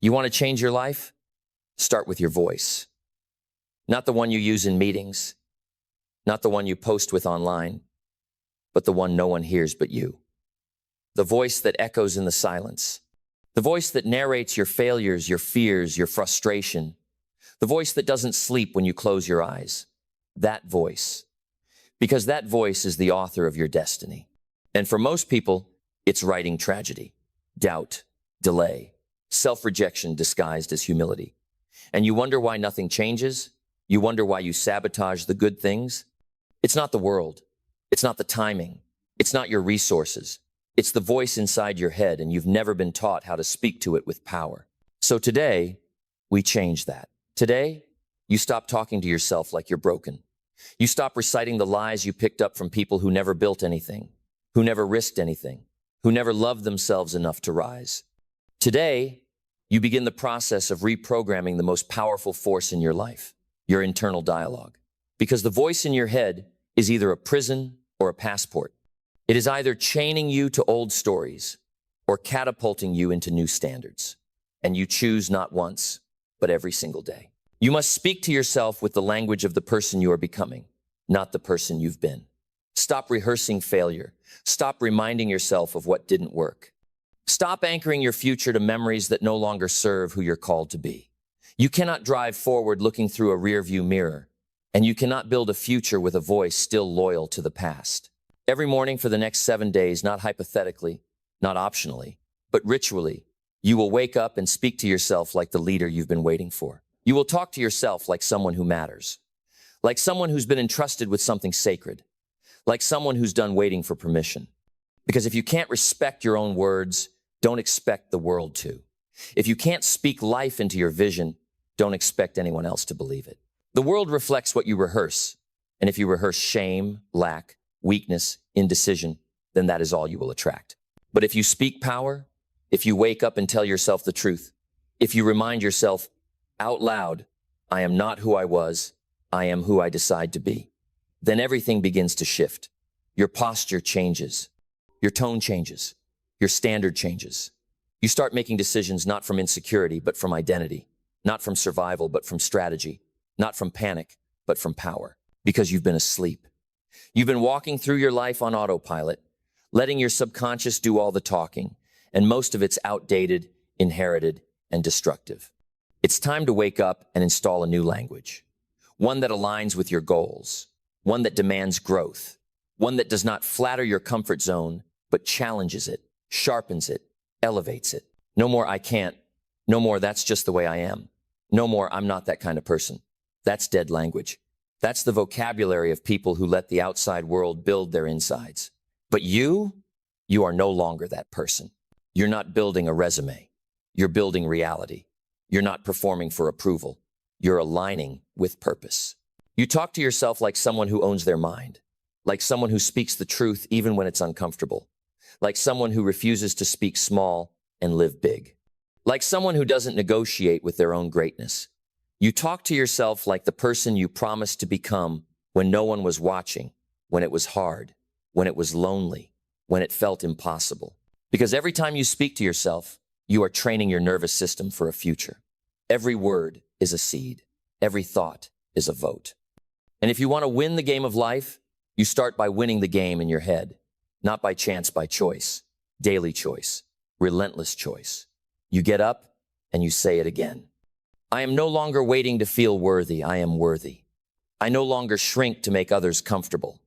You want to change your life? Start with your voice. Not the one you use in meetings, not the one you post with online, but the one no one hears but you. The voice that echoes in the silence. The voice that narrates your failures, your fears, your frustration. The voice that doesn't sleep when you close your eyes. That voice. Because that voice is the author of your destiny. And for most people, it's writing tragedy, doubt, delay, self-rejection disguised as humility. And you wonder why nothing changes? You wonder why you sabotage the good things? It's not the world. It's not the timing. It's not your resources. It's the voice inside your head, and you've never been taught how to speak to it with power. So today, we change that. Today, you stop talking to yourself like you're broken. You stop reciting the lies you picked up from people who never built anything, who never risked anything, who never loved themselves enough to rise. Today, you begin the process of reprogramming the most powerful force in your life, your internal dialogue. Because the voice in your head is either a prison or a passport. It is either chaining you to old stories or catapulting you into new standards. And you choose not once, but every single day. You must speak to yourself with the language of the person you are becoming, not the person you've been. Stop rehearsing failure. Stop reminding yourself of what didn't work. Stop anchoring your future to memories that no longer serve who you're called to be. You cannot drive forward looking through a rearview mirror, and you cannot build a future with a voice still loyal to the past. Every morning for the next 7 days, not hypothetically, not optionally, but ritually, you will wake up and speak to yourself like the leader you've been waiting for. You will talk to yourself like someone who matters, like someone who's been entrusted with something sacred, like someone who's done waiting for permission. Because if you can't respect your own words, don't expect the world to. If you can't speak life into your vision, don't expect anyone else to believe it. The world reflects what you rehearse, and if you rehearse shame, lack, weakness, indecision, then that is all you will attract. But if you speak power, if you wake up and tell yourself the truth, if you remind yourself out loud, I am not who I was, I am who I decide to be, then everything begins to shift. Your posture changes, your tone changes, your standard changes. You start making decisions not from insecurity, but from identity, not from survival, but from strategy, not from panic, but from power, because you've been asleep. You've been walking through your life on autopilot, letting your subconscious do all the talking, and most of it's outdated, inherited, and destructive. It's time to wake up and install a new language, one that aligns with your goals, one that demands growth, one that does not flatter your comfort zone, but challenges it, sharpens it, elevates it. No more I can't, no more that's just the way I am, no more I'm not that kind of person. That's dead language. That's the vocabulary of people who let the outside world build their insides. But you are no longer that person. You're not building a resume. You're building reality. You're not performing for approval. You're aligning with purpose. You talk to yourself like someone who owns their mind, like someone who speaks the truth even when it's uncomfortable, like someone who refuses to speak small and live big, like someone who doesn't negotiate with their own greatness. You talk to yourself like the person you promised to become when no one was watching, when it was hard, when it was lonely, when it felt impossible. Because every time you speak to yourself, you are training your nervous system for a future. Every word is a seed. Every thought is a vote. And if you want to win the game of life, you start by winning the game in your head, not by chance, by choice, daily choice, relentless choice. You get up and you say it again. I am no longer waiting to feel worthy. I am worthy. I no longer shrink to make others comfortable.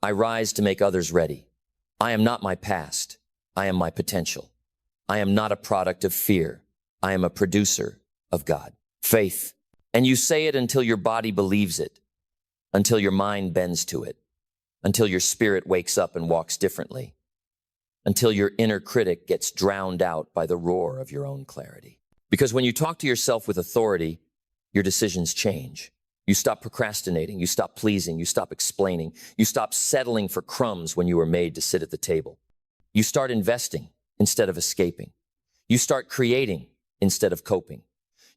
I rise to make others ready. I am not my past. I am my potential. I am not a product of fear. I am a producer of God. Faith. And you say it until your body believes it, until your mind bends to it, until your spirit wakes up and walks differently, until your inner critic gets drowned out by the roar of your own clarity. Because when you talk to yourself with authority, your decisions change. You stop procrastinating, you stop pleasing, you stop explaining, you stop settling for crumbs when you were made to sit at the table. You start investing instead of escaping. You start creating instead of coping.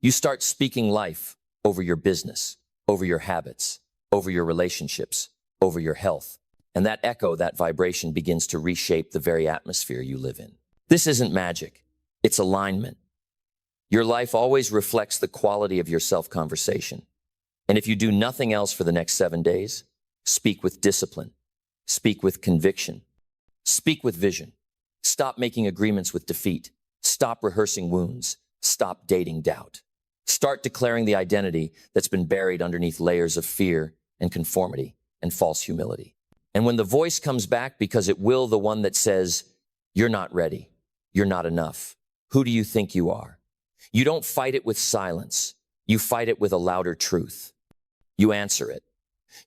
You start speaking life over your business, over your habits, over your relationships, over your health. And that echo, that vibration begins to reshape the very atmosphere you live in. This isn't magic, it's alignment. Your life always reflects the quality of your self-conversation. And if you do nothing else for the next 7 days, speak with discipline, speak with conviction, speak with vision. Stop making agreements with defeat. Stop rehearsing wounds. Stop dating doubt. Start declaring the identity that's been buried underneath layers of fear and conformity and false humility. And when the voice comes back, because it will, the one that says, "You're not ready. You're not enough. Who do you think you are?" You don't fight it with silence. You fight it with a louder truth. You answer it.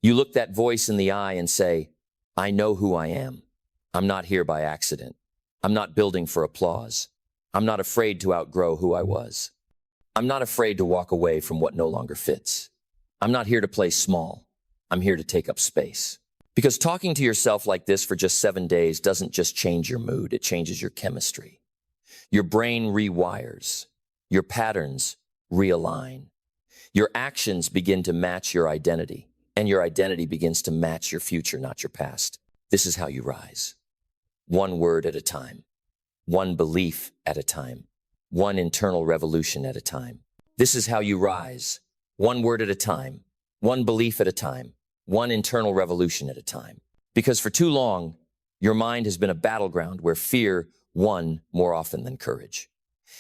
You look that voice in the eye and say, "I know who I am. I'm not here by accident. I'm not building for applause. I'm not afraid to outgrow who I was. I'm not afraid to walk away from what no longer fits. I'm not here to play small. I'm here to take up space." Because talking to yourself like this for just 7 days doesn't just change your mood, it changes your chemistry. Your brain rewires. Your patterns realign. Your actions begin to match your identity, and your identity begins to match your future, not your past. This is how you rise. One word at a time. One belief at a time. One internal revolution at a time. This is how you rise. One word at a time. One belief at a time. One internal revolution at a time. Because for too long, your mind has been a battleground where fear won more often than courage.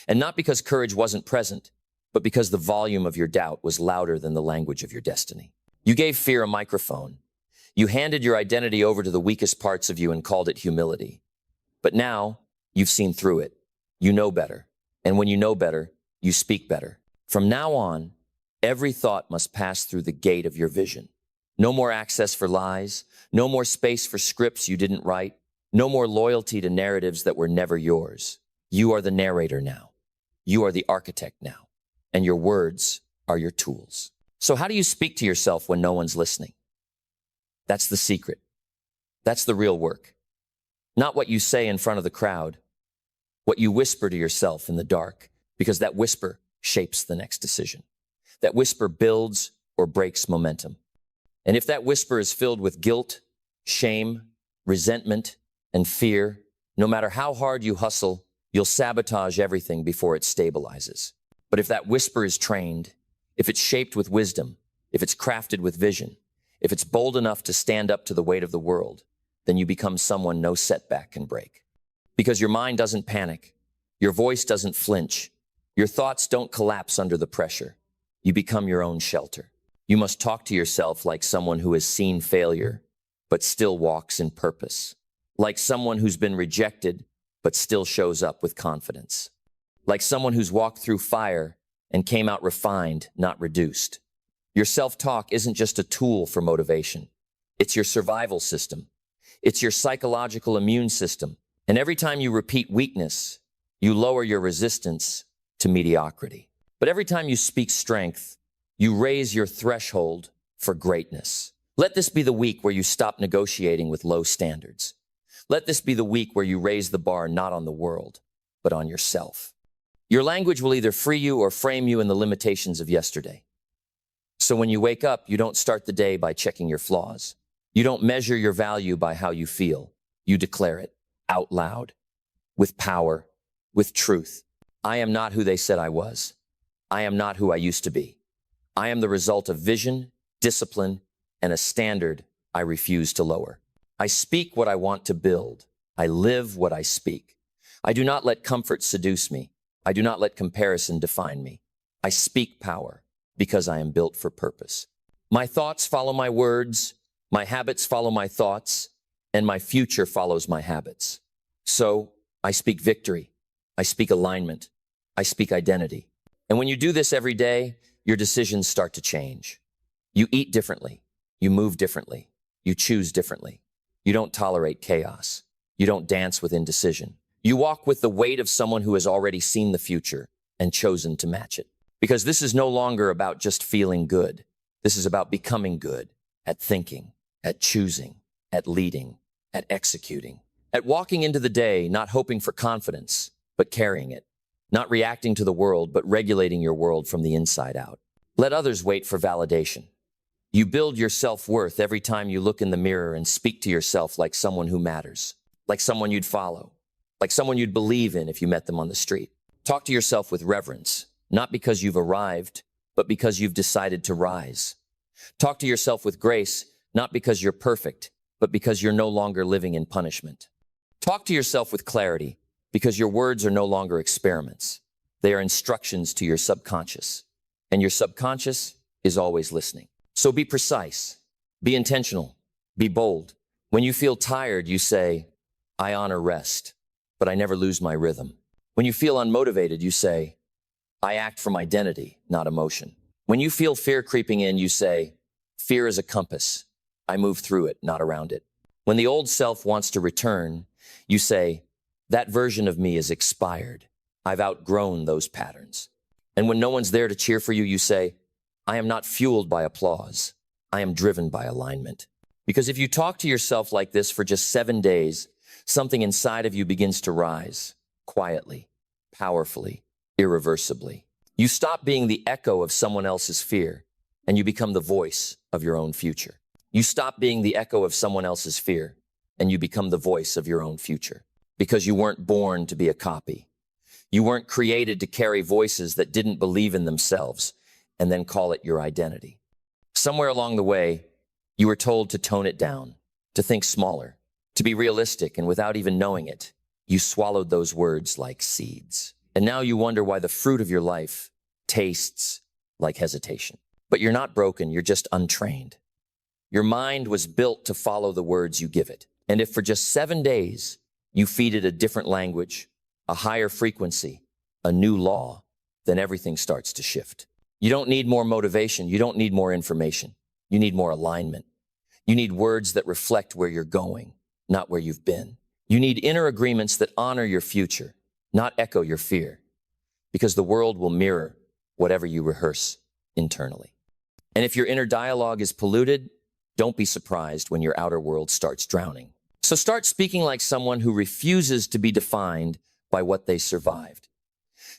And not because courage wasn't present, but because the volume of your doubt was louder than the language of your destiny. You gave fear a microphone. You handed your identity over to the weakest parts of you and called it humility. But now, you've seen through it. You know better. And when you know better, you speak better. From now on, every thought must pass through the gate of your vision. No more access for lies. No more space for scripts you didn't write. No more loyalty to narratives that were never yours. You are the narrator now. You are the architect now. And your words are your tools. So how do you speak to yourself when no one's listening? That's the secret. That's the real work. Not what you say in front of the crowd, what you whisper to yourself in the dark, because that whisper shapes the next decision. That whisper builds or breaks momentum. And if that whisper is filled with guilt, shame, resentment, and fear, no matter how hard you hustle, you'll sabotage everything before it stabilizes. But if that whisper is trained, if it's shaped with wisdom, if it's crafted with vision, if it's bold enough to stand up to the weight of the world, then you become someone no setback can break. Because your mind doesn't panic, your voice doesn't flinch, your thoughts don't collapse under the pressure. You become your own shelter. You must talk to yourself like someone who has seen failure, but still walks in purpose. Like someone who's been rejected, but still shows up with confidence. Like someone who's walked through fire and came out refined, not reduced. Your self-talk isn't just a tool for motivation. It's your survival system. It's your psychological immune system. And every time you repeat weakness, you lower your resistance to mediocrity. But every time you speak strength, you raise your threshold for greatness. Let this be the week where you stop negotiating with low standards. Let this be the week where you raise the bar not on the world, but on yourself. Your language will either free you or frame you in the limitations of yesterday. So when you wake up, you don't start the day by checking your flaws. You don't measure your value by how you feel. You declare it out loud, with power, with truth. I am not who they said I was. I am not who I used to be. I am the result of vision, discipline, and a standard I refuse to lower. I speak what I want to build. I live what I speak. I do not let comfort seduce me. I do not let comparison define me. I speak power because I am built for purpose. My thoughts follow my words, my habits follow my thoughts, and my future follows my habits. So I speak victory. I speak alignment. I speak identity. And when you do this every day, your decisions start to change. You eat differently. You move differently. You choose differently. You don't tolerate chaos. You don't dance with indecision. You walk with the weight of someone who has already seen the future and chosen to match it. Because this is no longer about just feeling good. This is about becoming good at thinking, at choosing, at leading, at executing, at walking into the day, not hoping for confidence, but carrying it, not reacting to the world, but regulating your world from the inside out. Let others wait for validation. You build your self-worth every time you look in the mirror and speak to yourself like someone who matters, like someone you'd follow, like someone you'd believe in if you met them on the street. Talk to yourself with reverence, not because you've arrived, but because you've decided to rise. Talk to yourself with grace, not because you're perfect, but because you're no longer living in punishment. Talk to yourself with clarity, because your words are no longer experiments. They are instructions to your subconscious, and your subconscious is always listening. So be precise, be intentional, be bold. When you feel tired, you say, I honor rest, but I never lose my rhythm. When you feel unmotivated, you say, I act from identity, not emotion. When you feel fear creeping in, you say, fear is a compass. I move through it, not around it. When the old self wants to return, you say, that version of me is expired. I've outgrown those patterns. And when no one's there to cheer for you, you say, I am not fueled by applause. I am driven by alignment. Because if you talk to yourself like this for just 7 days, something inside of you begins to rise. Quietly, powerfully, irreversibly. You stop being the echo of someone else's fear, and you become the voice of your own future. You stop being the echo of someone else's fear, and you become the voice of your own future. Because you weren't born to be a copy. You weren't created to carry voices that didn't believe in themselves, and then call it your identity. Somewhere along the way, you were told to tone it down, to think smaller, to be realistic, and without even knowing it, you swallowed those words like seeds. And now you wonder why the fruit of your life tastes like hesitation. But you're not broken, you're just untrained. Your mind was built to follow the words you give it. And if for just 7 days you feed it a different language, a higher frequency, a new law, then everything starts to shift. You don't need more motivation, you don't need more information. You need more alignment. You need words that reflect where you're going, not where you've been. You need inner agreements that honor your future, not echo your fear, because the world will mirror whatever you rehearse internally. And if your inner dialogue is polluted, don't be surprised when your outer world starts drowning. So start speaking like someone who refuses to be defined by what they survived.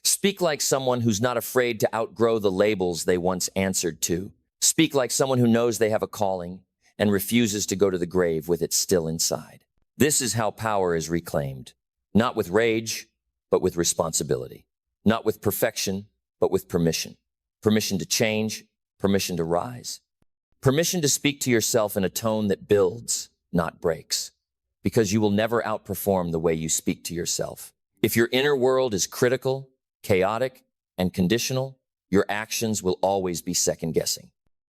Speak like someone who's not afraid to outgrow the labels they once answered to. Speak like someone who knows they have a calling and refuses to go to the grave with it still inside. This is how power is reclaimed, not with rage, but with responsibility, not with perfection, but with permission. Permission to change, permission to rise, permission to speak to yourself in a tone that builds, not breaks, because you will never outperform the way you speak to yourself. If your inner world is critical, chaotic, and conditional, your actions will always be second-guessing.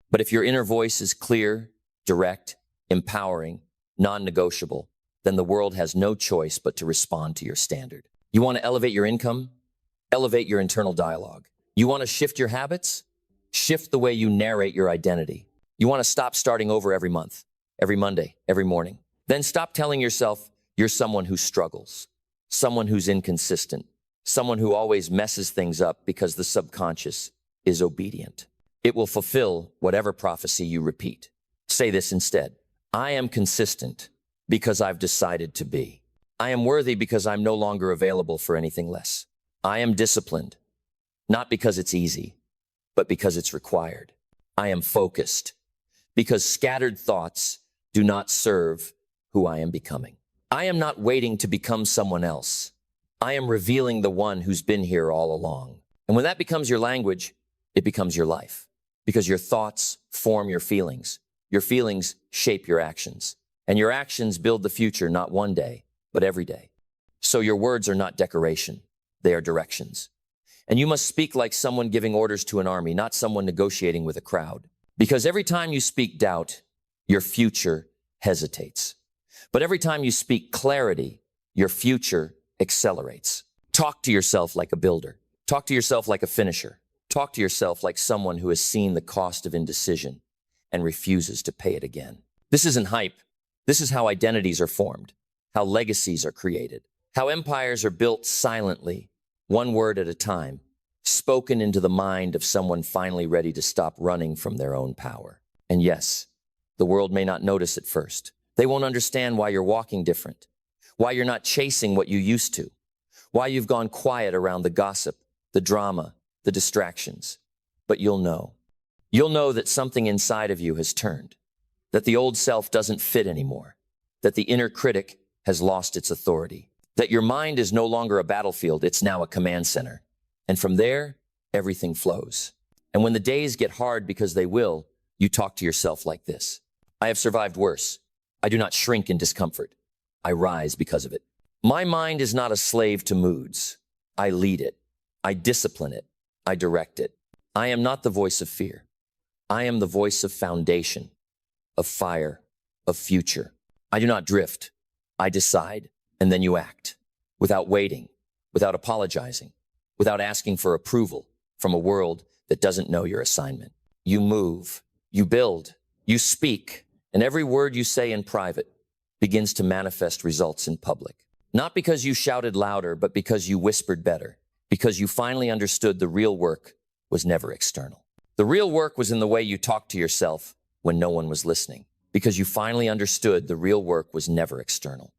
But if your inner voice is clear, direct, empowering, non-negotiable, then the world has no choice but to respond to your standard. You want to elevate your income? Elevate your internal dialogue. You want to shift your habits? Shift the way you narrate your identity. You want to stop starting over every month, every Monday, every morning. Then stop telling yourself you're someone who struggles, someone who's inconsistent, someone who always messes things up because the subconscious is obedient. It will fulfill whatever prophecy you repeat. Say this instead. I am consistent because I've decided to be. I am worthy because I'm no longer available for anything less. I am disciplined, not because it's easy, but because it's required. I am focused because scattered thoughts do not serve who I am becoming. I am not waiting to become someone else. I am revealing the one who's been here all along. And when that becomes your language, it becomes your life. Because your thoughts form your feelings shape your actions, and your actions build the future not one day, but every day. So your words are not decoration, they are directions. And you must speak like someone giving orders to an army, not someone negotiating with a crowd. Because every time you speak doubt, your future hesitates. But every time you speak clarity, your future accelerates. Talk to yourself like a builder. Talk to yourself like a finisher. Talk to yourself like someone who has seen the cost of indecision and refuses to pay it again. This isn't hype. This is how identities are formed, how legacies are created, how empires are built silently, one word at a time, spoken into the mind of someone finally ready to stop running from their own power. And yes, the world may not notice at first. They won't understand why you're walking different, why you're not chasing what you used to, why you've gone quiet around the gossip, the drama, the distractions. But you'll know. You'll know that something inside of you has turned, that the old self doesn't fit anymore, that the inner critic has lost its authority. That your mind is no longer a battlefield, it's now a command center. And from there, everything flows. And when the days get hard, because they will, you talk to yourself like this. I have survived worse. I do not shrink in discomfort. I rise because of it. My mind is not a slave to moods. I lead it. I discipline it. I direct it. I am not the voice of fear. I am the voice of foundation, of fire, of future. I do not drift. I decide, and then you act, without waiting, without apologizing, without asking for approval from a world that doesn't know your assignment. You move, you build, you speak, and every word you say in private begins to manifest results in public. Not because you shouted louder, but because you whispered better, because you finally understood the real work was never external. The real work was in the way you talked to yourself when no one was listening, because you finally understood the real work was never external.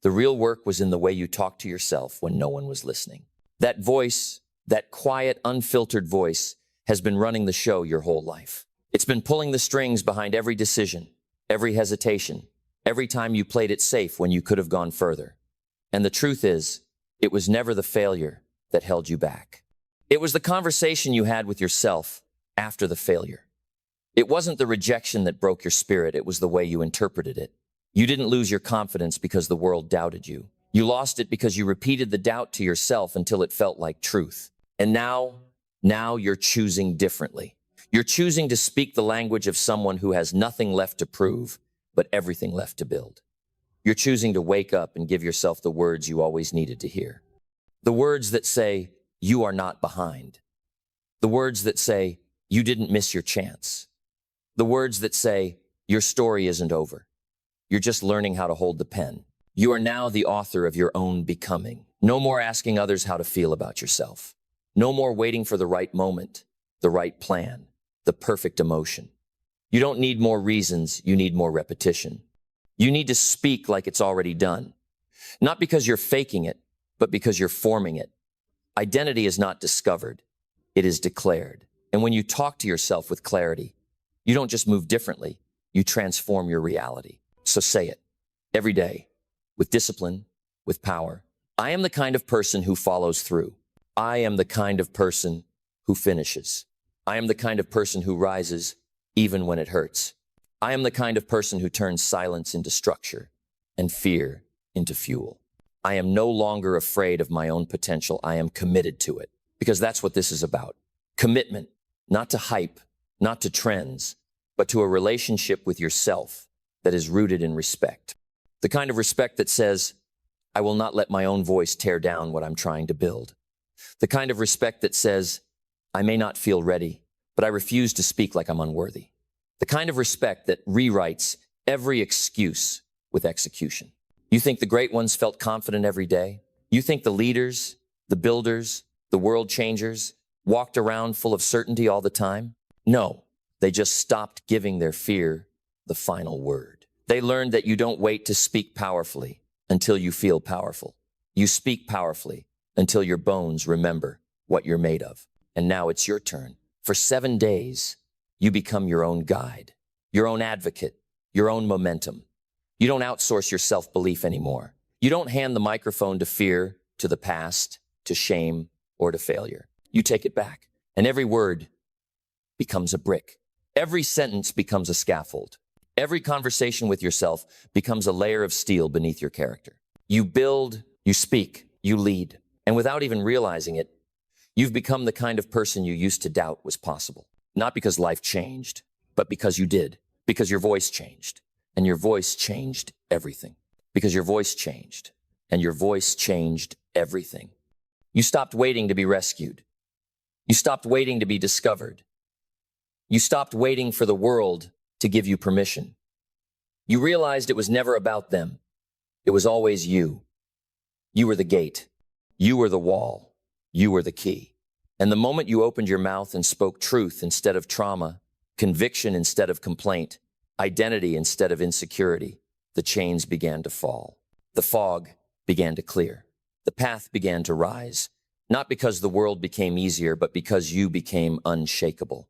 The real work was in the way you talked to yourself when no one was listening. That voice, that quiet, unfiltered voice, has been running the show your whole life. It's been pulling the strings behind every decision, every hesitation, every time you played it safe when you could have gone further. And the truth is, it was never the failure that held you back. It was the conversation you had with yourself after the failure. It wasn't the rejection that broke your spirit, it was the way you interpreted it. You didn't lose your confidence because the world doubted you. You lost it because you repeated the doubt to yourself until it felt like truth. And now you're choosing differently. You're choosing to speak the language of someone who has nothing left to prove, but everything left to build. You're choosing to wake up and give yourself the words you always needed to hear. The words that say, you are not behind. The words that say, you didn't miss your chance. The words that say, your story isn't over. You're just learning how to hold the pen. You are now the author of your own becoming. No more asking others how to feel about yourself. No more waiting for the right moment, the right plan, the perfect emotion. You don't need more reasons, you need more repetition. You need to speak like it's already done. Not because you're faking it, but because you're forming it. Identity is not discovered, it is declared. And when you talk to yourself with clarity, you don't just move differently, you transform your reality. So say it every day, with discipline, with power. I am the kind of person who follows through. I am the kind of person who finishes. I am the kind of person who rises even when it hurts. I am the kind of person who turns silence into structure and fear into fuel. I am no longer afraid of my own potential. I am committed to it, because that's what this is about. Commitment, not to hype, not to trends, but to a relationship with yourself that is rooted in respect. The kind of respect that says, I will not let my own voice tear down what I'm trying to build. The kind of respect that says, I may not feel ready, but I refuse to speak like I'm unworthy. The kind of respect that rewrites every excuse with execution. You think the great ones felt confident every day? You think the leaders, the builders, the world changers walked around full of certainty all the time? No, they just stopped giving their fear the final word. They learned that you don't wait to speak powerfully until you feel powerful. You speak powerfully until your bones remember what you're made of. And now it's your turn. For 7 days, you become your own guide, your own advocate, your own momentum. You don't outsource your self-belief anymore. You don't hand the microphone to fear, to the past, to shame, or to failure. You take it back, and every word becomes a brick. Every sentence becomes a scaffold. Every conversation with yourself becomes a layer of steel beneath your character. You build, you speak, you lead. And without even realizing it, you've become the kind of person you used to doubt was possible. Not because life changed, but because you did. Because your voice changed. And your voice changed everything. Because your voice changed. And your voice changed everything. You stopped waiting to be rescued. You stopped waiting to be discovered. You stopped waiting for the world to give you permission. You realized it was never about them. It was always you. You were the gate. You were the wall. You were the key. And the moment you opened your mouth and spoke truth instead of trauma, conviction instead of complaint, identity instead of insecurity, the chains began to fall. The fog began to clear. The path began to rise, not because the world became easier, but because you became unshakable.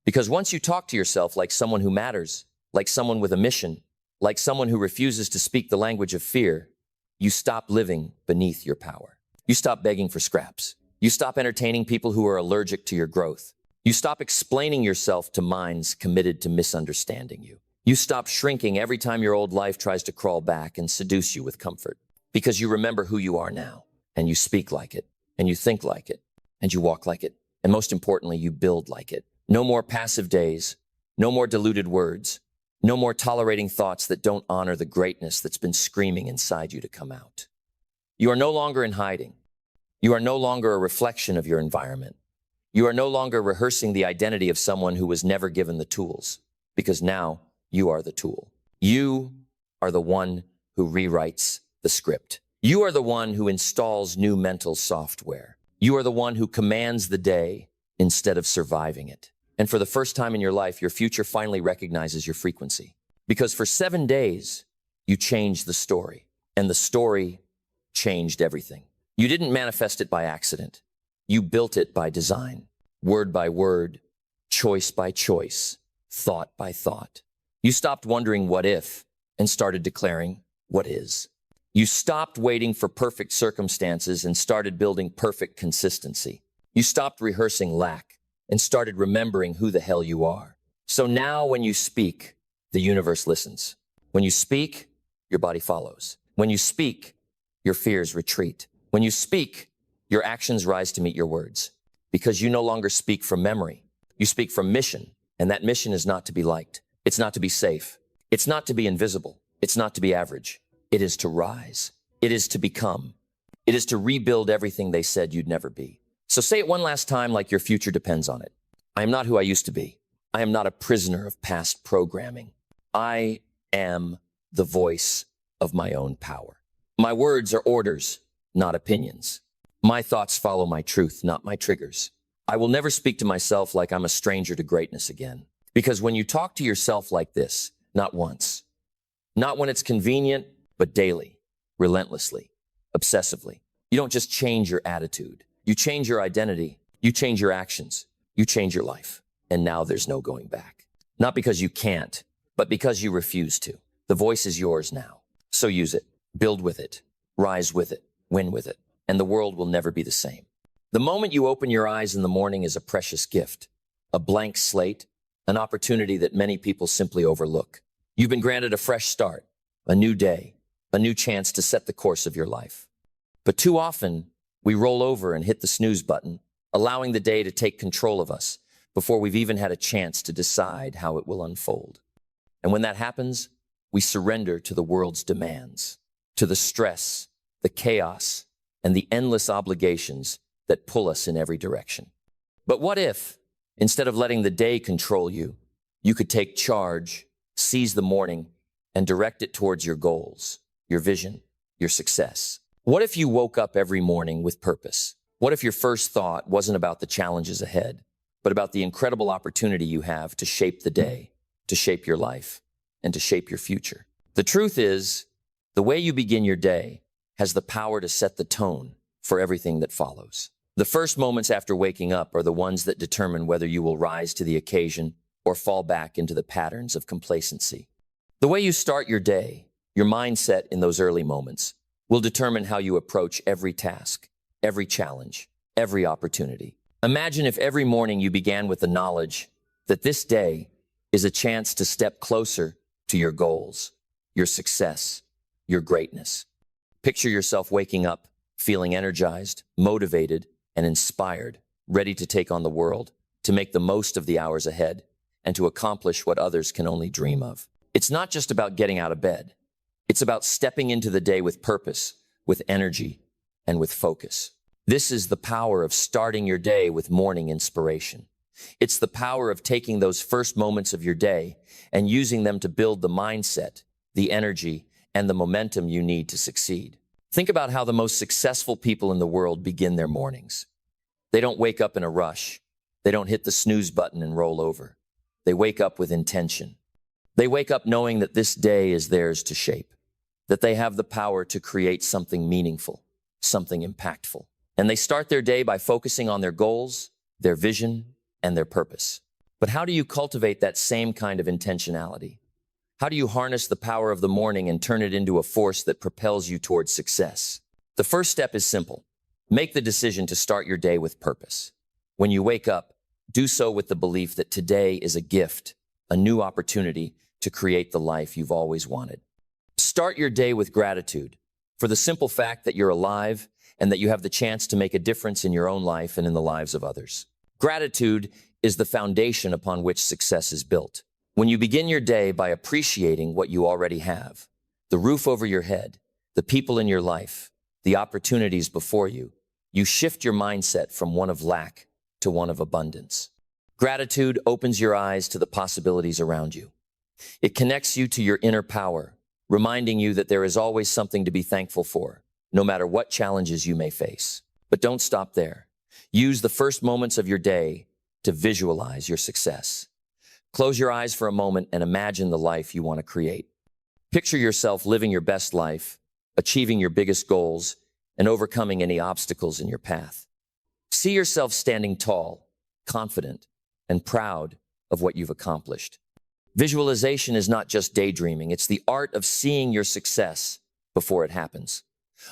Because once you talk to yourself like someone who matters, like someone with a mission, like someone who refuses to speak the language of fear, you stop living beneath your power. You stop begging for scraps. You stop entertaining people who are allergic to your growth. You stop explaining yourself to minds committed to misunderstanding you. You stop shrinking every time your old life tries to crawl back and seduce you with comfort. Because you remember who you are now, and you speak like it, and you think like it, and you walk like it, and most importantly, you build like it. No more passive days, no more diluted words, no more tolerating thoughts that don't honor the greatness that's been screaming inside you to come out. You are no longer in hiding. You are no longer a reflection of your environment. You are no longer rehearsing the identity of someone who was never given the tools, because now you are the tool. You are the one who rewrites the script. You are the one who installs new mental software. You are the one who commands the day instead of surviving it. And for the first time in your life, your future finally recognizes your frequency. Because for 7 days, you changed the story, and the story changed everything. You didn't manifest it by accident. You built it by design, word by word, choice by choice, thought by thought. You stopped wondering what if and started declaring what is. You stopped waiting for perfect circumstances and started building perfect consistency. You stopped rehearsing lack and started remembering who the hell you are. So now when you speak, the universe listens. When you speak, your body follows. When you speak, your fears retreat. When you speak, your actions rise to meet your words. Because you no longer speak from memory. You speak from mission, and that mission is not to be liked. It's not to be safe. It's not to be invisible. It's not to be average. It is to rise. It is to become. It is to rebuild everything they said you'd never be. So say it one last time like your future depends on it. I am not who I used to be. I am not a prisoner of past programming. I am the voice of my own power. My words are orders, not opinions. My thoughts follow my truth, not my triggers. I will never speak to myself like I'm a stranger to greatness again. Because when you talk to yourself like this, not once, not when it's convenient, but daily, relentlessly, obsessively, you don't just change your attitude. You change your identity. You change your actions. You change your life. And now there's no going back. Not because you can't, but because you refuse to. The voice is yours now. So use it. Build with it. Rise with it. Win with it. And the world will never be the same. The moment you open your eyes in the morning is a precious gift, a blank slate, an opportunity that many people simply overlook. You've been granted a fresh start, a new day, a new chance to set the course of your life. But too often, we roll over and hit the snooze button, allowing the day to take control of us before we've even had a chance to decide how it will unfold. And when that happens, we surrender to the world's demands, to the stress, the chaos, and the endless obligations that pull us in every direction. But what if, instead of letting the day control you, you could take charge, seize the morning, and direct it towards your goals, your vision, your success? What if you woke up every morning with purpose? What if your first thought wasn't about the challenges ahead, but about the incredible opportunity you have to shape the day, to shape your life, and to shape your future? The truth is, the way you begin your day has the power to set the tone for everything that follows. The first moments after waking up are the ones that determine whether you will rise to the occasion or fall back into the patterns of complacency. The way you start your day, your mindset in those early moments, will determine how you approach every task, every challenge, every opportunity. Imagine if every morning you began with the knowledge that this day is a chance to step closer to your goals, your success, your greatness. Picture yourself waking up, feeling energized, motivated, and inspired, ready to take on the world, to make the most of the hours ahead, and to accomplish what others can only dream of. It's not just about getting out of bed. It's about stepping into the day with purpose, with energy, and with focus. This is the power of starting your day with morning inspiration. It's the power of taking those first moments of your day and using them to build the mindset, the energy, and the momentum you need to succeed. Think about how the most successful people in the world begin their mornings. They don't wake up in a rush. They don't hit the snooze button and roll over. They wake up with intention. They wake up knowing that this day is theirs to shape, that they have the power to create something meaningful, something impactful. And they start their day by focusing on their goals, their vision, and their purpose. But how do you cultivate that same kind of intentionality? How do you harness the power of the morning and turn it into a force that propels you towards success? The first step is simple. Make the decision to start your day with purpose. When you wake up, do so with the belief that today is a gift, a new opportunity to create the life you've always wanted. Start your day with gratitude for the simple fact that you're alive and that you have the chance to make a difference in your own life and in the lives of others. Gratitude is the foundation upon which success is built. When you begin your day by appreciating what you already have, the roof over your head, the people in your life, the opportunities before you, you shift your mindset from one of lack to one of abundance. Gratitude opens your eyes to the possibilities around you. It connects you to your inner power, reminding you that there is always something to be thankful for, no matter what challenges you may face. But don't stop there. Use the first moments of your day to visualize your success. Close your eyes for a moment and imagine the life you want to create. Picture yourself living your best life, achieving your biggest goals, and overcoming any obstacles in your path. See yourself standing tall, confident, and proud of what you've accomplished. Visualization is not just daydreaming, it's the art of seeing your success before it happens,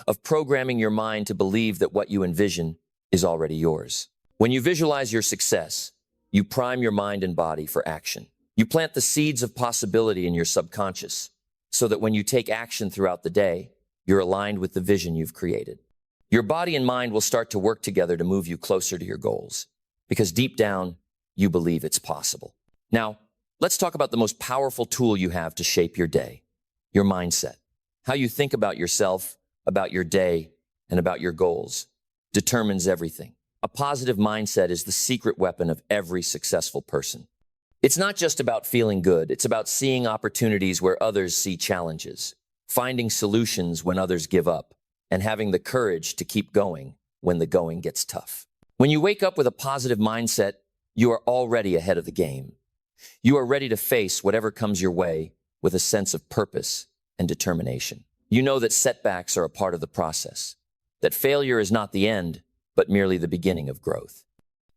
of programming your mind to believe that what you envision is already yours. When you visualize your success, you prime your mind and body for action. You plant the seeds of possibility in your subconscious so that when you take action throughout the day, you're aligned with the vision you've created. Your body and mind will start to work together to move you closer to your goals because deep down, you believe it's possible. Now, let's talk about the most powerful tool you have to shape your day, your mindset. How you think about yourself, about your day, and about your goals determines everything. A positive mindset is the secret weapon of every successful person. It's not just about feeling good. It's about seeing opportunities where others see challenges, finding solutions when others give up, and having the courage to keep going when the going gets tough. When you wake up with a positive mindset, you are already ahead of the game. You are ready to face whatever comes your way with a sense of purpose and determination. You know that setbacks are a part of the process, that failure is not the end, but merely the beginning of growth.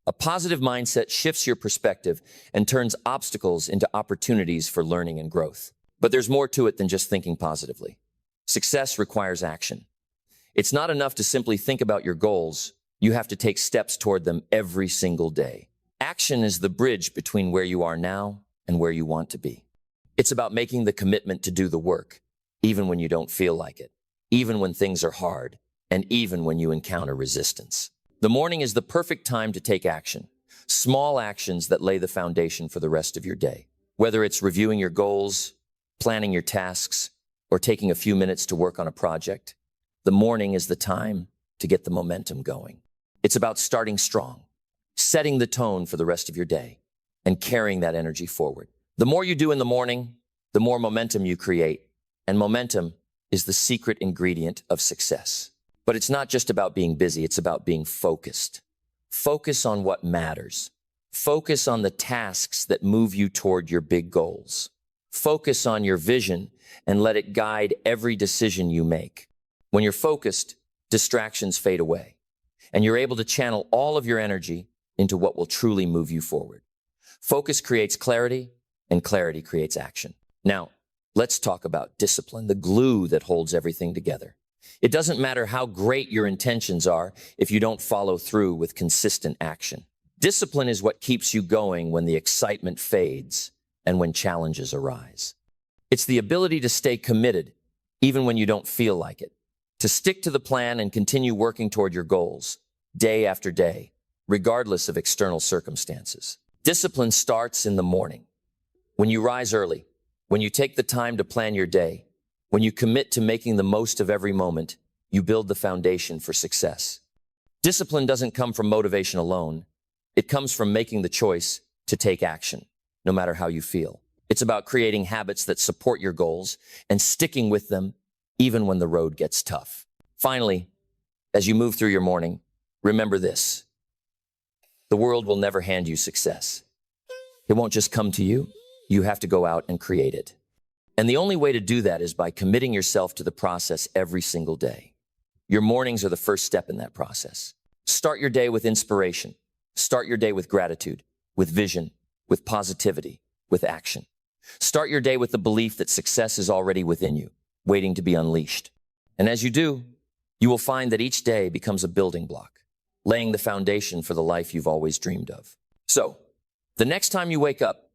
A positive mindset shifts your perspective and turns obstacles into opportunities for learning and growth. But there's more to it than just thinking positively. Success requires action. It's not enough to simply think about your goals. You have to take steps toward them every single day. Action is the bridge between where you are now and where you want to be. It's about making the commitment to do the work, even when you don't feel like it, even when things are hard, and even when you encounter resistance. The morning is the perfect time to take action, small actions that lay the foundation for the rest of your day. Whether it's reviewing your goals, planning your tasks, or taking a few minutes to work on a project, the morning is the time to get the momentum going. It's about starting strong, setting the tone for the rest of your day, and carrying that energy forward. The more you do in the morning, the more momentum you create, and momentum is the secret ingredient of success. But it's not just about being busy, it's about being focused. Focus on what matters. Focus on the tasks that move you toward your big goals. Focus on your vision and let it guide every decision you make. When you're focused, distractions fade away, and you're able to channel all of your energy into what will truly move you forward. Focus creates clarity, and clarity creates action. Now, let's talk about discipline, the glue that holds everything together. It doesn't matter how great your intentions are if you don't follow through with consistent action. Discipline is what keeps you going when the excitement fades and when challenges arise. It's the ability to stay committed even when you don't feel like it, to stick to the plan and continue working toward your goals day after day, regardless of external circumstances. Discipline starts in the morning. When you rise early, when you take the time to plan your day, when you commit to making the most of every moment, you build the foundation for success. Discipline doesn't come from motivation alone. It comes from making the choice to take action, no matter how you feel. It's about creating habits that support your goals and sticking with them even when the road gets tough. Finally, as you move through your morning, remember this. The world will never hand you success. It won't just come to you. You have to go out and create it. And the only way to do that is by committing yourself to the process every single day. Your mornings are the first step in that process. Start your day with inspiration. Start your day with gratitude, with vision, with positivity, with action. Start your day with the belief that success is already within you, waiting to be unleashed. And as you do, you will find that each day becomes a building block, laying the foundation for the life you've always dreamed of. So, the next time you wake up,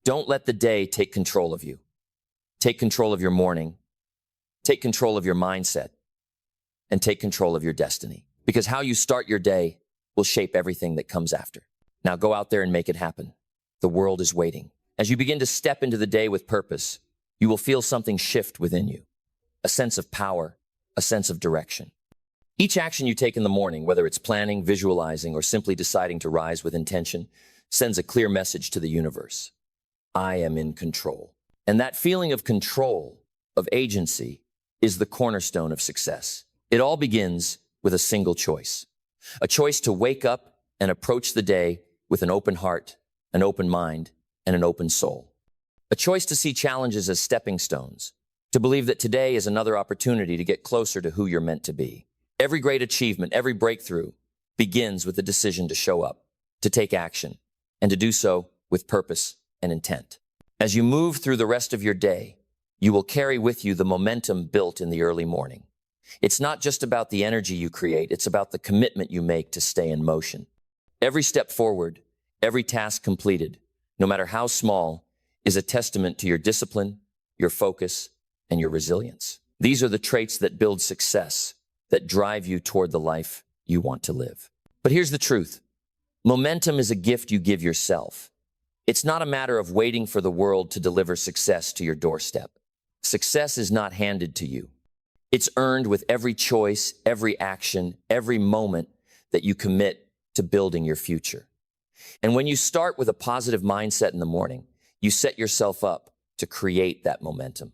don't let the day take control of you. Take control of your morning, take control of your mindset, and take control of your destiny. Because how you start your day will shape everything that comes after. Now go out there and make it happen. The world is waiting. As you begin to step into the day with purpose, you will feel something shift within you. A sense of power, a sense of direction. Each action you take in the morning, whether it's planning, visualizing, or simply deciding to rise with intention, sends a clear message to the universe. I am in control. And that feeling of control, of agency, is the cornerstone of success. It all begins with a single choice. A choice to wake up and approach the day with an open heart, an open mind, and an open soul. A choice to see challenges as stepping stones, to believe that today is another opportunity to get closer to who you're meant to be. Every great achievement, every breakthrough begins with the decision to show up, to take action, and to do so with purpose and intent. As you move through the rest of your day, you will carry with you the momentum built in the early morning. It's not just about the energy you create, it's about the commitment you make to stay in motion. Every step forward, every task completed, no matter how small, is a testament to your discipline, your focus, and your resilience. These are the traits that build success, that drive you toward the life you want to live. But here's the truth. Momentum is a gift you give yourself. It's not a matter of waiting for the world to deliver success to your doorstep. Success is not handed to you. It's earned with every choice, every action, every moment that you commit to building your future. And when you start with a positive mindset in the morning, you set yourself up to create that momentum.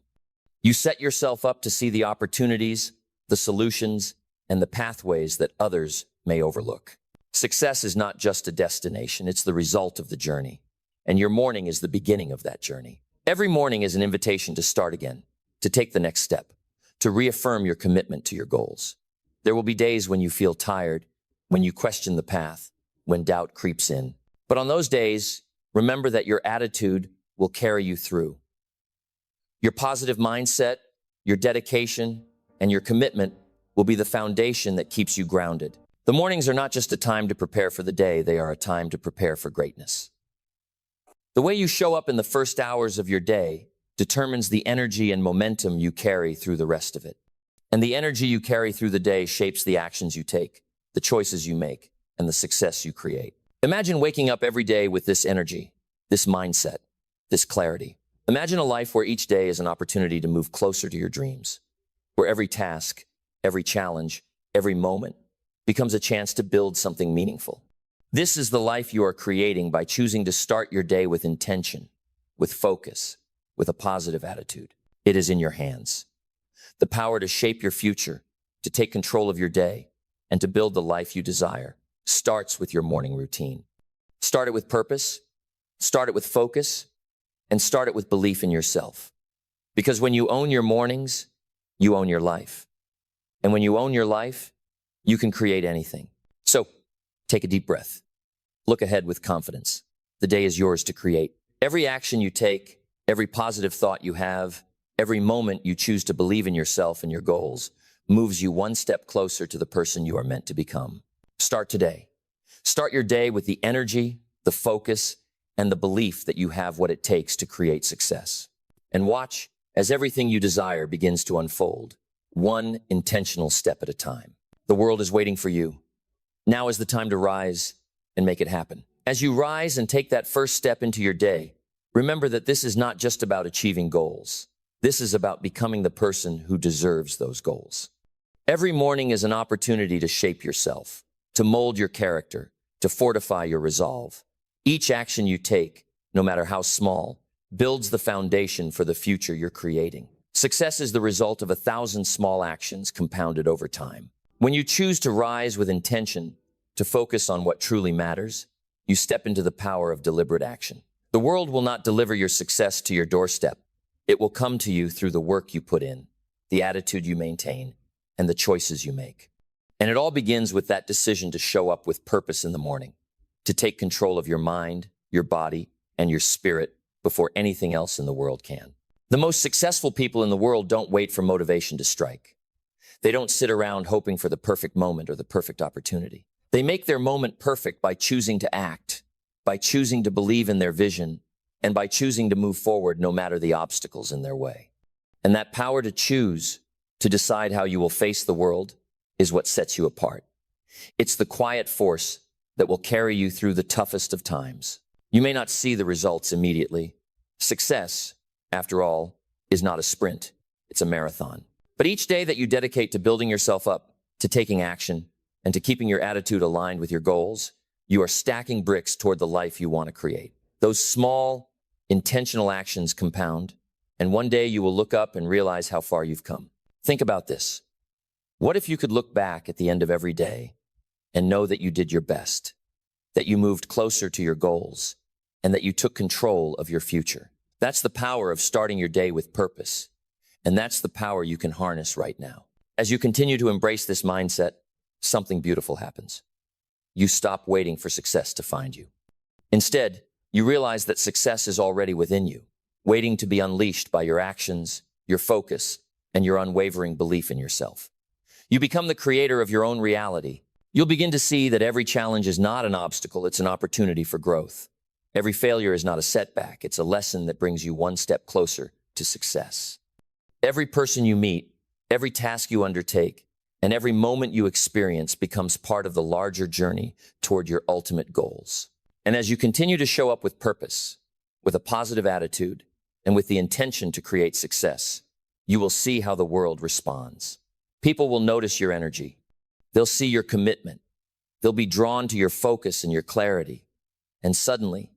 You set yourself up to see the opportunities, the solutions, and the pathways that others may overlook. Success is not just a destination, it's the result of the journey. And your morning is the beginning of that journey. Every morning is an invitation to start again, to take the next step, to reaffirm your commitment to your goals. There will be days when you feel tired, when you question the path, when doubt creeps in. But on those days, remember that your attitude will carry you through. Your positive mindset, your dedication, and your commitment will be the foundation that keeps you grounded. The mornings are not just a time to prepare for the day, they are a time to prepare for greatness. The way you show up in the first hours of your day determines the energy and momentum you carry through the rest of it. And the energy you carry through the day shapes the actions you take, the choices you make, and the success you create. Imagine waking up every day with this energy, this mindset, this clarity. Imagine a life where each day is an opportunity to move closer to your dreams, where every task, every challenge, every moment becomes a chance to build something meaningful. This is the life you are creating by choosing to start your day with intention, with focus, with a positive attitude. It is in your hands. The power to shape your future, to take control of your day, and to build the life you desire starts with your morning routine. Start it with purpose, start it with focus, and start it with belief in yourself. Because when you own your mornings, you own your life. And when you own your life, you can create anything. So, take a deep breath. Look ahead with confidence. The day is yours to create. Every action you take, every positive thought you have, every moment you choose to believe in yourself and your goals moves you one step closer to the person you are meant to become. Start today. Start your day with the energy, the focus, and the belief that you have what it takes to create success. And watch as everything you desire begins to unfold, one intentional step at a time. The world is waiting for you. Now is the time to rise and make it happen. As you rise and take that first step into your day, remember that this is not just about achieving goals. This is about becoming the person who deserves those goals. Every morning is an opportunity to shape yourself, to mold your character, to fortify your resolve. Each action you take, no matter how small, builds the foundation for the future you're creating. Success is the result of 1,000 small actions compounded over time. When you choose to rise with intention, to focus on what truly matters, you step into the power of deliberate action. The world will not deliver your success to your doorstep. It will come to you through the work you put in, the attitude you maintain, and the choices you make. And it all begins with that decision to show up with purpose in the morning, to take control of your mind, your body, and your spirit, before anything else in the world can. The most successful people in the world don't wait for motivation to strike. They don't sit around hoping for the perfect moment or the perfect opportunity. They make their moment perfect by choosing to act, by choosing to believe in their vision, and by choosing to move forward no matter the obstacles in their way. And that power to choose, to decide how you will face the world, is what sets you apart. It's the quiet force that will carry you through the toughest of times. You may not see the results immediately. Success, after all, is not a sprint. It's a marathon. But each day that you dedicate to building yourself up, to taking action, and to keeping your attitude aligned with your goals, you are stacking bricks toward the life you want to create. Those small, intentional actions compound, and one day you will look up and realize how far you've come. Think about this. What if you could look back at the end of every day and know that you did your best, that you moved closer to your goals, and that you took control of your future? That's the power of starting your day with purpose. And that's the power you can harness right now. As you continue to embrace this mindset, something beautiful happens. You stop waiting for success to find you. Instead, you realize that success is already within you, waiting to be unleashed by your actions, your focus, and your unwavering belief in yourself. You become the creator of your own reality. You'll begin to see that every challenge is not an obstacle, it's an opportunity for growth. Every failure is not a setback, it's a lesson that brings you one step closer to success. Every person you meet, every task you undertake, and every moment you experience becomes part of the larger journey toward your ultimate goals. And as you continue to show up with purpose, with a positive attitude, and with the intention to create success, you will see how the world responds. People will notice your energy. They'll see your commitment. They'll be drawn to your focus and your clarity. And suddenly,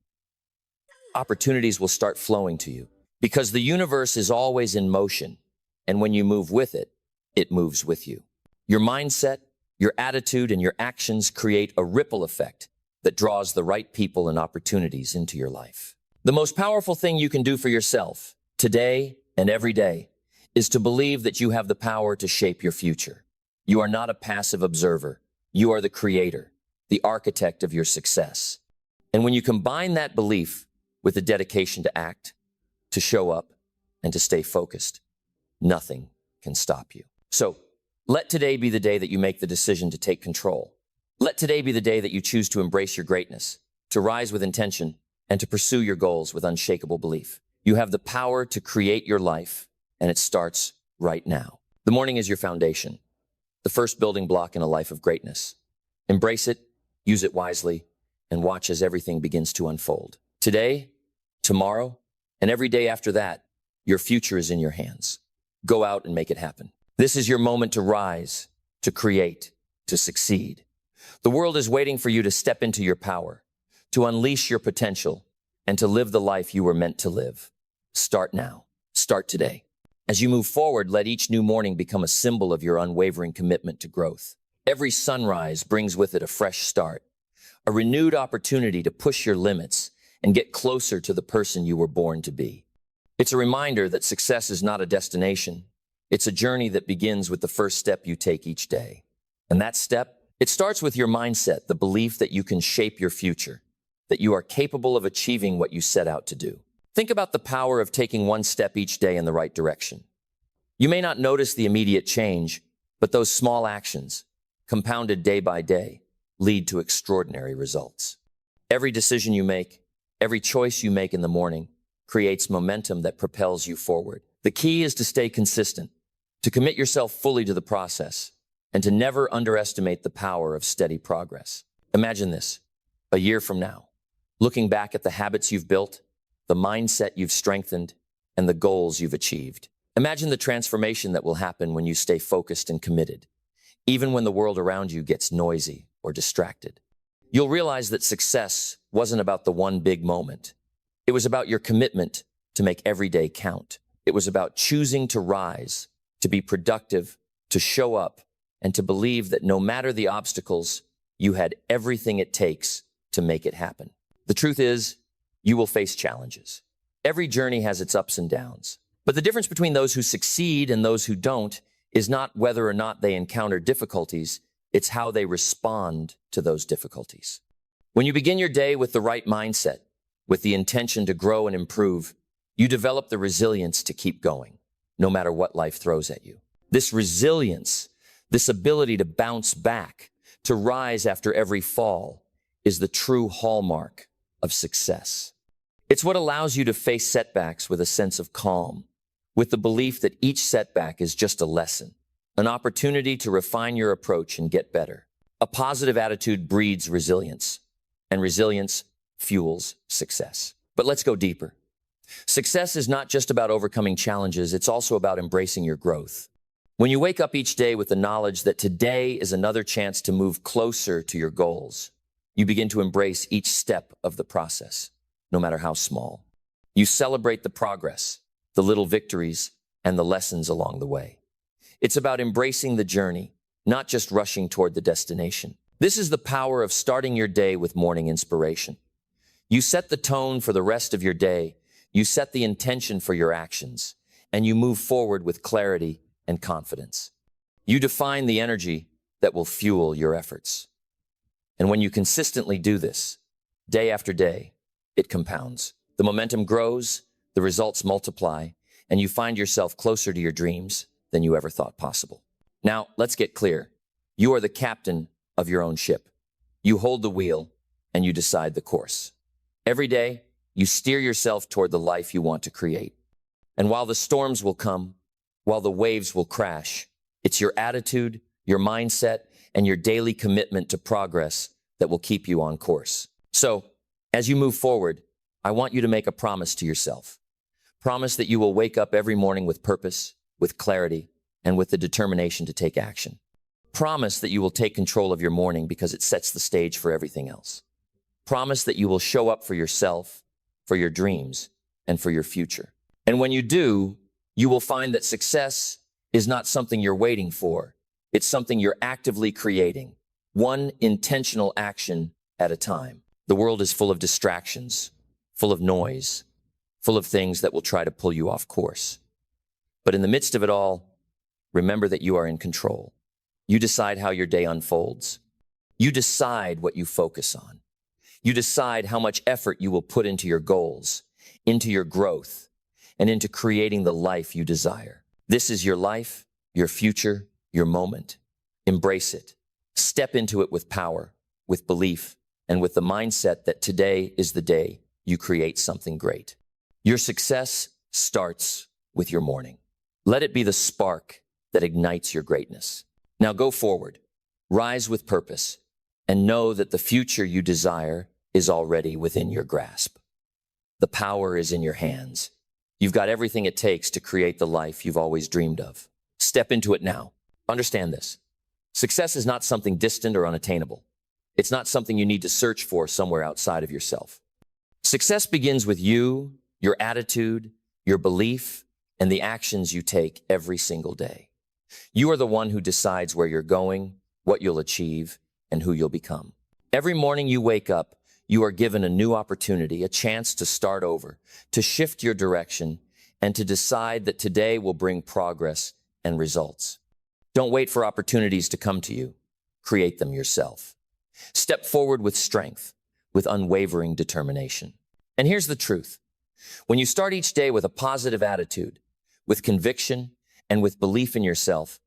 opportunities will start flowing to you. Because the universe is always in motion, and when you move with it, it moves with you. Your mindset, your attitude, and your actions create a ripple effect that draws the right people and opportunities into your life. The most powerful thing you can do for yourself, today and every day, is to believe that you have the power to shape your future. You are not a passive observer. You are the creator, the architect of your success. And when you combine that belief with the dedication to act, to show up, and to stay focused, nothing can stop you. So, let today be the day that you make the decision to take control. Let today be the day that you choose to embrace your greatness, to rise with intention, and to pursue your goals with unshakable belief. You have the power to create your life, and it starts right now. The morning is your foundation, the first building block in a life of greatness. Embrace it, use it wisely, and watch as everything begins to unfold. Today, tomorrow, and every day after that, your future is in your hands. Go out and make it happen. This is your moment to rise, to create, to succeed. The world is waiting for you to step into your power, to unleash your potential, and to live the life you were meant to live. Start now. Start today. As you move forward, let each new morning become a symbol of your unwavering commitment to growth. Every sunrise brings with it a fresh start, a renewed opportunity to push your limits and get closer to the person you were born to be. It's a reminder that success is not a destination. It's a journey that begins with the first step you take each day. And that step, it starts with your mindset, the belief that you can shape your future, that you are capable of achieving what you set out to do. Think about the power of taking one step each day in the right direction. You may not notice the immediate change, but those small actions, compounded day by day, lead to extraordinary results. Every decision you make, every choice you make in the morning, creates momentum that propels you forward. The key is to stay consistent, to commit yourself fully to the process, and to never underestimate the power of steady progress. Imagine this, a year from now, looking back at the habits you've built, the mindset you've strengthened, and the goals you've achieved. Imagine the transformation that will happen when you stay focused and committed, even when the world around you gets noisy or distracted. You'll realize that success wasn't about the one big moment. It was about your commitment to make every day count. It was about choosing to rise, to be productive, to show up, and to believe that no matter the obstacles, you had everything it takes to make it happen. The truth is, you will face challenges. Every journey has its ups and downs. But the difference between those who succeed and those who don't is not whether or not they encounter difficulties, it's how they respond to those difficulties. When you begin your day with the right mindset, with the intention to grow and improve, you develop the resilience to keep going, no matter what life throws at you. This resilience, this ability to bounce back, to rise after every fall, is the true hallmark of success. It's what allows you to face setbacks with a sense of calm, with the belief that each setback is just a lesson, an opportunity to refine your approach and get better. A positive attitude breeds resilience, and resilience fuels success. But let's go deeper. Success is not just about overcoming challenges, it's also about embracing your growth. When you wake up each day with the knowledge that today is another chance to move closer to your goals, you begin to embrace each step of the process, no matter how small. You celebrate the progress, the little victories, and the lessons along the way. It's about embracing the journey, not just rushing toward the destination. This is the power of starting your day with morning inspiration. You set the tone for the rest of your day, you set the intention for your actions, and you move forward with clarity and confidence. You define the energy that will fuel your efforts. And when you consistently do this, day after day, it compounds. The momentum grows, the results multiply, and you find yourself closer to your dreams than you ever thought possible. Now, let's get clear. You are the captain of your own ship. You hold the wheel, and you decide the course. Every day, you steer yourself toward the life you want to create. And while the storms will come, while the waves will crash, it's your attitude, your mindset, and your daily commitment to progress that will keep you on course. So, as you move forward, I want you to make a promise to yourself. Promise that you will wake up every morning with purpose, with clarity, and with the determination to take action. Promise that you will take control of your morning because it sets the stage for everything else. Promise that you will show up for yourself, for your dreams, and for your future. And when you do, you will find that success is not something you're waiting for. It's something you're actively creating, one intentional action at a time. The world is full of distractions, full of noise, full of things that will try to pull you off course. But in the midst of it all, remember that you are in control. You decide how your day unfolds. You decide what you focus on. You decide how much effort you will put into your goals, into your growth, and into creating the life you desire. This is your life, your future, your moment. Embrace it. Step into it with power, with belief, and with the mindset that today is the day you create something great. Your success starts with your morning. Let it be the spark that ignites your greatness. Now go forward, rise with purpose, and know that the future you desire is already within your grasp. The power is in your hands. You've got everything it takes to create the life you've always dreamed of. Step into it now. Understand this. Success is not something distant or unattainable. It's not something you need to search for somewhere outside of yourself. Success begins with you, your attitude, your belief, and the actions you take every single day. You are the one who decides where you're going, what you'll achieve, and who you'll become. Every morning you wake up, you are given a new opportunity, a chance to start over, to shift your direction, and to decide that today will bring progress and results. Don't wait for opportunities to come to you. Create them yourself. Step forward with strength, with unwavering determination. And here's the truth. When you start each day with a positive attitude, with conviction, and with belief in yourself,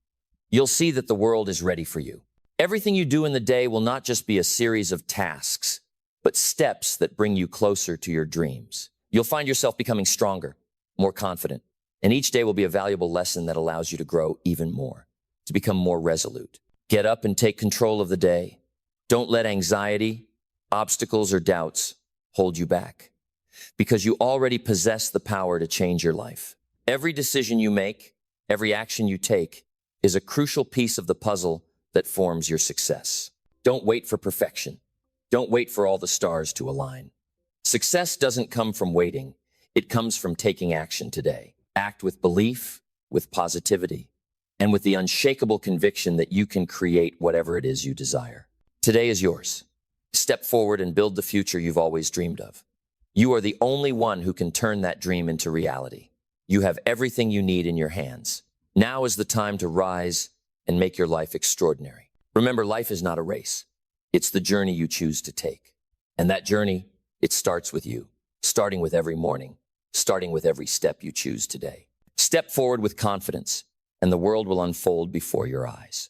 you'll see that the world is ready for you. Everything you do in the day will not just be a series of tasks, but steps that bring you closer to your dreams. You'll find yourself becoming stronger, more confident, and each day will be a valuable lesson that allows you to grow even more, to become more resolute. Get up and take control of the day. Don't let anxiety, obstacles, or doubts hold you back, because you already possess the power to change your life. Every decision you make, every action you take, is a crucial piece of the puzzle that forms your success. Don't wait for perfection. Don't wait for all the stars to align. Success doesn't come from waiting. It comes from taking action today. Act with belief, with positivity, and with the unshakable conviction that you can create whatever it is you desire. Today is yours. Step forward and build the future you've always dreamed of. You are the only one who can turn that dream into reality. You have everything you need in your hands. Now is the time to rise and make your life extraordinary. Remember, life is not a race. It's the journey you choose to take. And that journey, it starts with you. starting with every morning, starting with every step you choose today. Step forward with confidence, and the world will unfold before your eyes.